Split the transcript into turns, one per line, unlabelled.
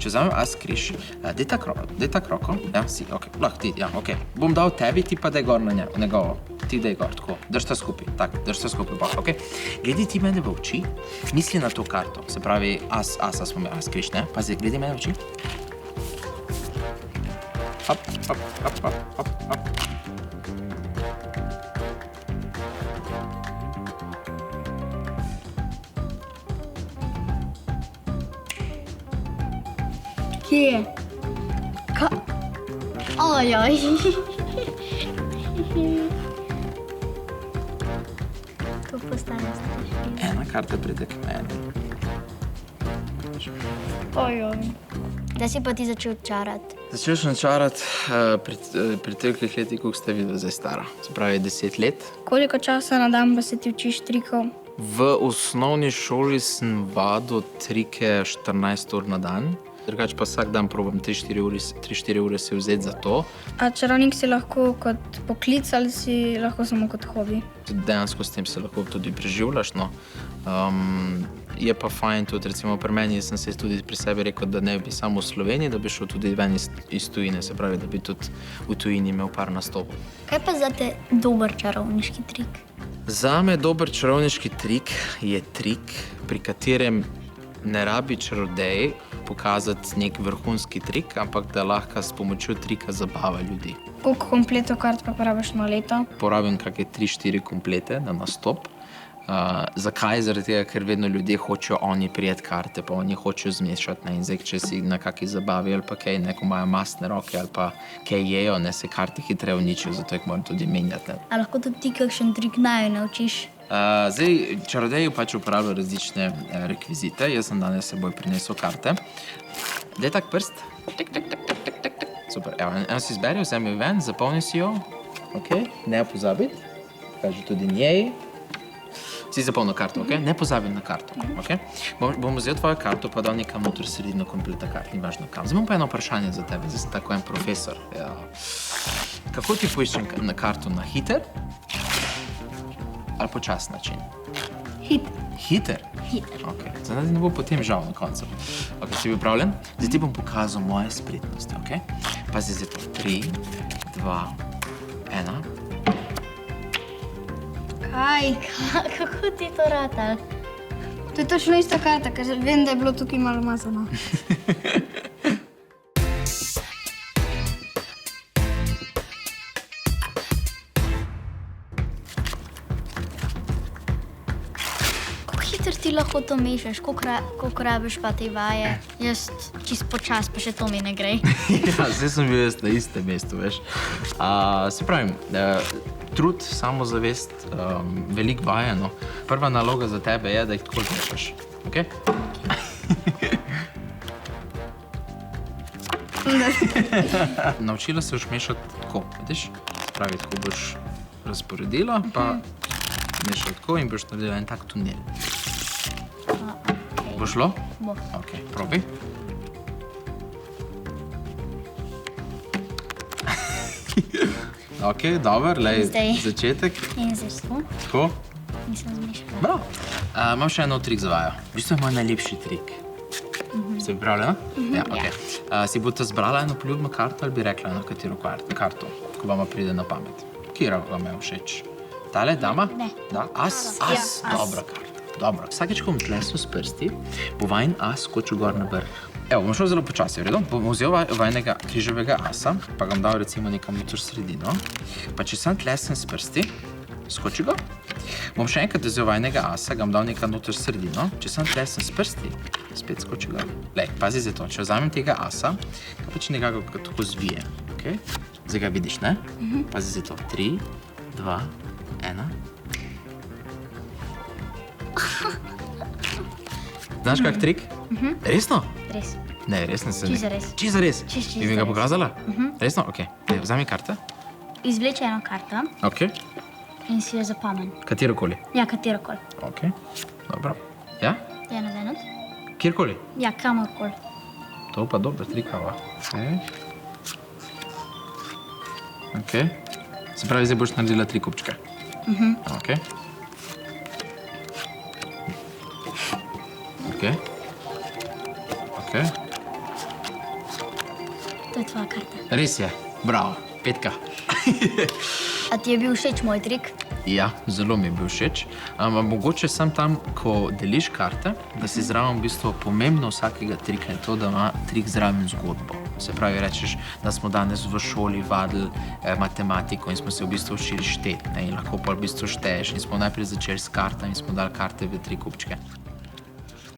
če vzamem as križ, daj tak roko, ja, si, ok, lahko ti, ja, ok. Bom dal tebi, ti pa daj gor na njegovo, ti daj gor, tako, držta skupaj, tak, držta skupaj, pa, ok. Gledaj ti mene v oči, misli na to karto, se pravi, asa smo imeli, as križ, ne? Pazi, gledaj mene v oči. Hop, hop, hop, hop, hop, hop.
Kje je? Ojoj. To postane strašno.
Ena karta pride k meni.
Ojoj. Da si pa ti začel čarati?
Začel sem čarati pri tolikih letih, koliko ste videli zdaj stara. Se pravi 10 let.
Koliko časa na dan pa se ti učiš trikov?
V osnovni šoli sem vadil trike 14 ur na dan. Drugače pa vsak dan probam 3-4 ure si vzeti za to.
A čarovnik si lahko kot poklic ali si lahko samo kot hobi?
Dejansko s tem se lahko tudi preživljaš, no. Je pa fajn tudi, recimo pri meni sem se tudi pri sebi rekel, da ne bi samo v Sloveniji, da bi šel tudi ven iz tujine, se pravi, da bi tudi v tujini imel par nastopov.
Kaj pa zate dober čarovniški trik?
Zame dober čarovniški trik je trik, pri katerem ne rabi čarodej pokazati nek vrhunski trik, ampak da lahko s pomočjo trika zabava ljudi.
Koliko kompletov kart pa porabiš na leto?
Porabim kakšne 3-4 komplete na nastop. Zakaj? Zaradi tega, ker vedno ljudje hočejo oni prijeti karte, pa oni hočejo zmešati. Ne? In zdaj, če si na kakšni zabavi ali pa kaj, neko imajo mastne roke ali pa kaj jejo, ne, se karte hitreje uničijo, zato jih moram tudi menjati. Ne?
A lahko tudi ti kakšen trik naju naučiš?
Zdaj, čarodeji pač uporabljajo različne rekvizite. Jaz sem danes s seboj prinesel karte. Daj tak prst. Tik, tik, tik, tik, tik, tik, tik. Super. Evo, eno si izberi, vzemi ven, zapolni si jo. Ok, ne pozabiti. Kaži tudi njej. Si zapolnil karto, ok? Ne pozabi na karto, ok? Bom vzel tvojo karto, pa dal nekam noter sredino kompleta kart, ni važno kam. Zdaj imam pa eno vprašanje za tebe, zdaj sem tako en profesor. Ja. Kako ti poiščem na karto? Na hiter? Ali počasni način?
Hiter.
Hiter?
Hiter.
Ok, zdaj ne bo potem žal na koncu. Ok, si pripravljen? Zdaj ti bom pokazal moje spretnosti, ok? Pazi zdaj to. 3, 2, 1.
Kaj? Kako ti to rata? To je točno ista karta, ker vem, da je bilo tukaj malo mazano. Kako hitro ti lahko to mešaš? Koliko rabiš pa te vaje? Jaz čist počas, pa še to mi ne gre.
Ja, zdaj sem bil jaz na istem mestu, veš. Se pravim, trud, samozavest, veliko vajeno. Prva naloga za tebe je, da jih tako zmešaš. Ok? Naučila se boš mešati tako, vidiš? Pravi, tako boš razporedila, pa mešati tako in boš naredila en tak tunel. Bo šlo?
Bo.
Ok, probi. Ok, dobro, lej,
Zdaj.
začetek.
In zdaj tako.
Tako.
Nisem zmešala.
Bravo. Imam še eno trik za vajo. V bistvu je moj najlepši trik. Ste pripravljena? Ja, ok. Si boste zbrala eno poljubno karto ali bi rekla eno katero karto, ko vama pride na pamet? Katera vam je všeč? Tale, dama?
Ne.
Da, as?
Ja,
As, dobra karta. Dobro. Vsakeč, ko bom tlesel s prsti, bo vajn as skočil gor na vrh. Evo, bom šel zelo počasi, v redu? Bom vzel vajnega križevega asa, pa ga bom dal recimo nekam noter sredino. Pa če sam tlesem s prsti, skoči ga. Bom še enkrat vzel vajnega asa, ga bom dal nekam noter sredino. Če sam tlesem s prsti, spet skoči ga. Lej, pazi za to. Če vzamem tega asa, ga pač nekako tako zvije. Okay? Zdaj ga vidiš, ne? Pazi za to. 3, 2, 1. Znaš kak trik? Resno?
Res.
Ne, resno se ne.
Čisto res.
Čisto res?
Čisto
Bi mi ga
res.
pokazala? Resno? Ok. Vzami karte.
Izvleče eno karto
Ok.
in si jo zapomni.
Katerokoli.
Ja, katerokoli.
Ok. Dobro. Ja?
Eno za eno.
Kjerkoli.
Ja, kamorkoli.
To pa dobro trikava. Ok. Se pravi, zdaj boš naredila 3 kupčke. Ok. Ok. Ok.
tvoja karta.
Res je, bravo, 5.
A ti je bil všeč moj trik?
Ja, zelo mi je bil všeč. Ampak mogoče sem tam, ko deliš karte, da si zraven v bistvu pomembno vsakega trika je to, da ima trik zraven zgodbo. Se pravi, rečeš, da smo danes v šoli vadili matematiko in smo se v bistvu učili šteti, ne, in lahko pa v bistvu šteješ. In smo najprej začeli s kartami in smo dali karte v 3 kupčke.